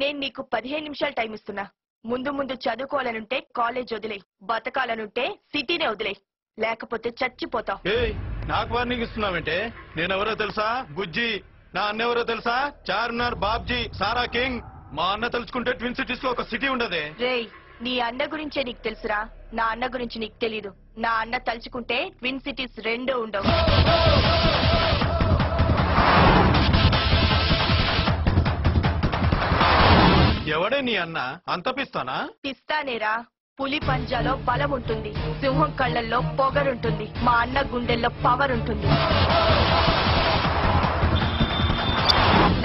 నేను నీకు 15 నిమిషాలు టైం ఇస్తున్నా. ముందు ముందు చదువుకోవాలనుంటే కాలేజ్ వదిలే, బతకాలనుంటే సిటీనే వదిలే, లేకపోతే చచ్చిపోతావు. నాకు వార్నింగ్ ఇస్తున్నావంటే? నేనెవరో తెలుసా? బుజ్జి. నా అన్నెవరో తెలుసా? చార్మినార్ బాబ్జీ, సారా కింగ్. మా అన్న తెలుసుకుంటే ట్విన్ సిటీస్ లో ఒక సిటీ ఉండదే. రేయ్, నీ అన్న గురించే నీకు తెలుసురా, నా అన్న గురించి నీకు తెలీదు. నా అన్న తలుచుకుంటే ట్విన్ సిటీస్ 2 ఉండవు. ఎవడే నీ అన్న? అంత పిస్తానా? పిస్తానేరా. పులి పంజాలో బలం ఉంటుంది, సింహం కళ్ళల్లో పొగరుంటుంది, మా అన్న గుండెల్లో పవర్ ఉంటుంది.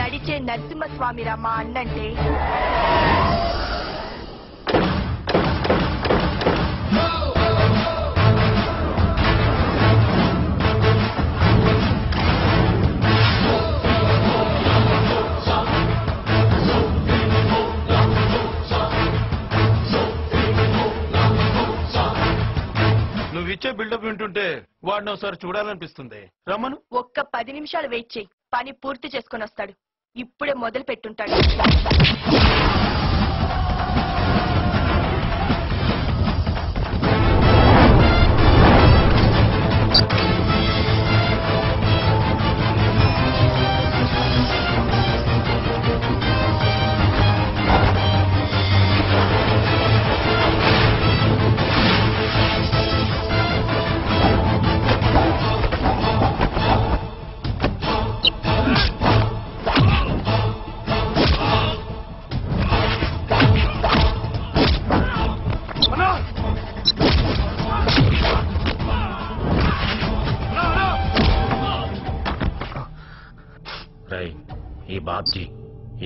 నడిచే నరసింహస్వామిరా మా అన్నంటే. నువ్విచ్చే బిల్డప్ వింటుంటే వాడిని ఒకసారి చూడాలనిపిస్తుంది. రమ్మను. ఒక్క 10 నిమిషాలు వెయిట్ చేయి, పని పూర్తి చేసుకుని వస్తాడు. ఇప్పుడే మొదలు పెట్టుంటాడు.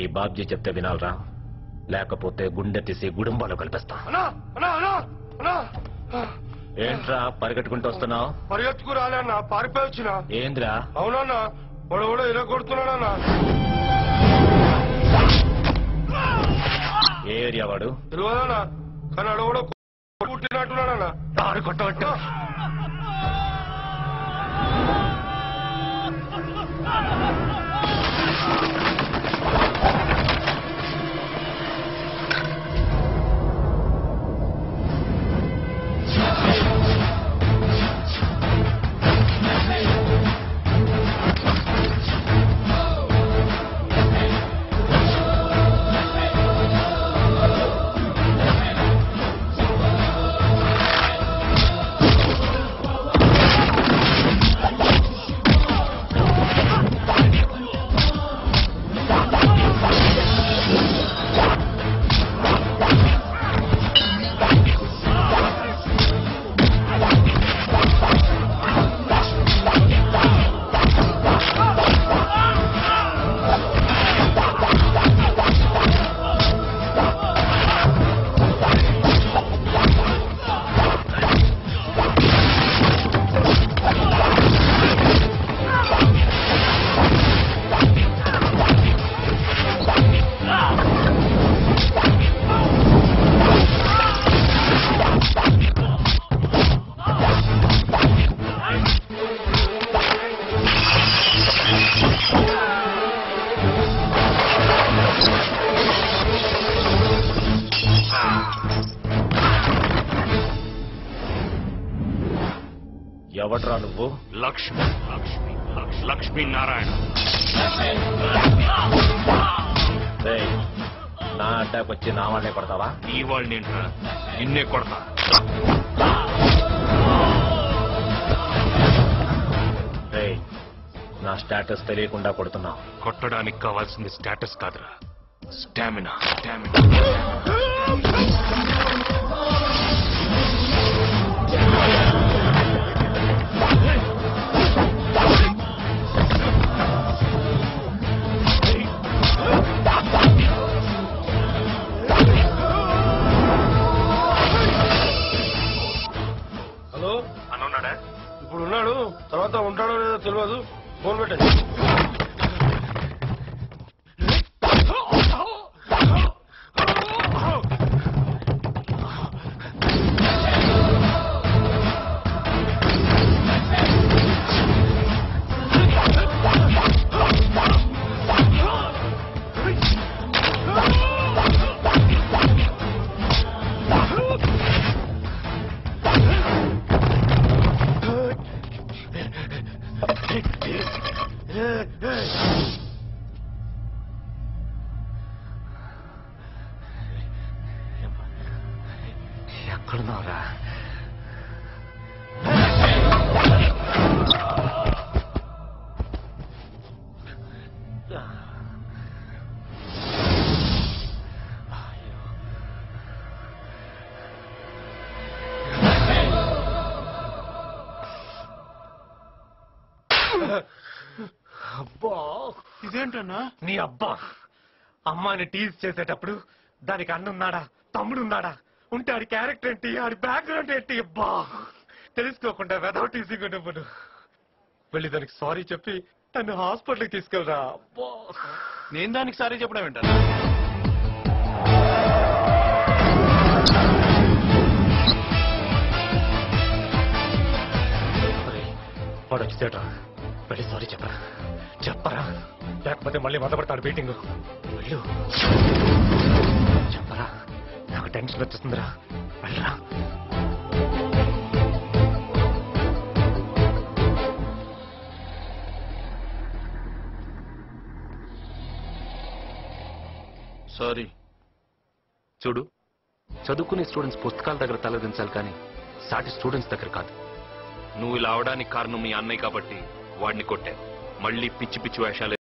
ఈ బాబ్జీ చెప్తే వినాలరా, లేకపోతే గుండె తీసి గుడుంబాలు కలిపేస్తా. ఏంట్రా పరిగెట్టుకుంటూ వస్తున్నావు? పరిగెత్తుకు రాలే అన్న, పారిపోయి వచ్చిన. ఏంద్రా? అవునన్నా, వాడు కూడా ఇలా కొడుతున్నాడన్నా. ఏ ఏరియా వాడు? తెలియదన్నా, కానీ వాడు కూడా పుట్టినట్టున్నాడన్నా. దారి కొట్టబట్టు. ఎవడ్రా నువ్వు? లక్ష్మీ నారాయణ. నా అడ్డాకి వచ్చి నా వాళ్ళే కొడతావా? ఈ వాళ్ళు ఏంట్రా, నిన్నే కొడతా. నా స్టేటస్ తెలియకుండా కొడుతున్నావు. కొట్టడానికి కావాల్సింది స్టేటస్ కాదురా, స్టామినా. హలో అన్నాడా? ఇప్పుడు ఉన్నాడు, తర్వాత ఉంటాడో లేదో తెలియదు. ఫోన్ పెట్టండి. ఎక్కడున్నావురా? అబ్బా, ఇదేంటన్నా? నీ అబ్బా అమ్మాయిని టీజ్ చేసేటప్పుడు దానికి అన్నున్నాడా, తమ్ముడున్నాడా, ఉంటే ఆడి క్యారెక్టర్ ఏంటి, ఆడి బ్యాక్గ్రౌండ్ ఏంటి? అబ్బా తెలుసుకోకుండా వెదౌట్ టీజింగ్ నువ్వు వెళ్ళి దానికి సారీ చెప్పి నన్ను హాస్పిటల్కి తీసుకెళ్ళరా. అబ్బా నేను దానికి సారీ చెప్పడం ఏంటన్నా? వాడు వచ్చేట వెళ్ళి సారీ చెప్పరా, చెప్పరా, లేకపోతే మళ్ళీ మొదలుపెడతాడు మీటింగ్. వెళ్ళు చెప్పరా, నాకు టెన్షన్ వచ్చేస్తుందిరా. వెళ్ళరా. సారీ. చూడు, చదువుకునే స్టూడెంట్స్ పుస్తకాల దగ్గర తలదించాలి కానీ సాటి స్టూడెంట్స్ దగ్గర కాదు. నువ్వు ఇలా అవడానికి కారణం మీ అన్నయ్య కాబట్టి వాడిని కొట్టాను. మళ్ళీ పిచ్చి పిచ్చి వేషాలు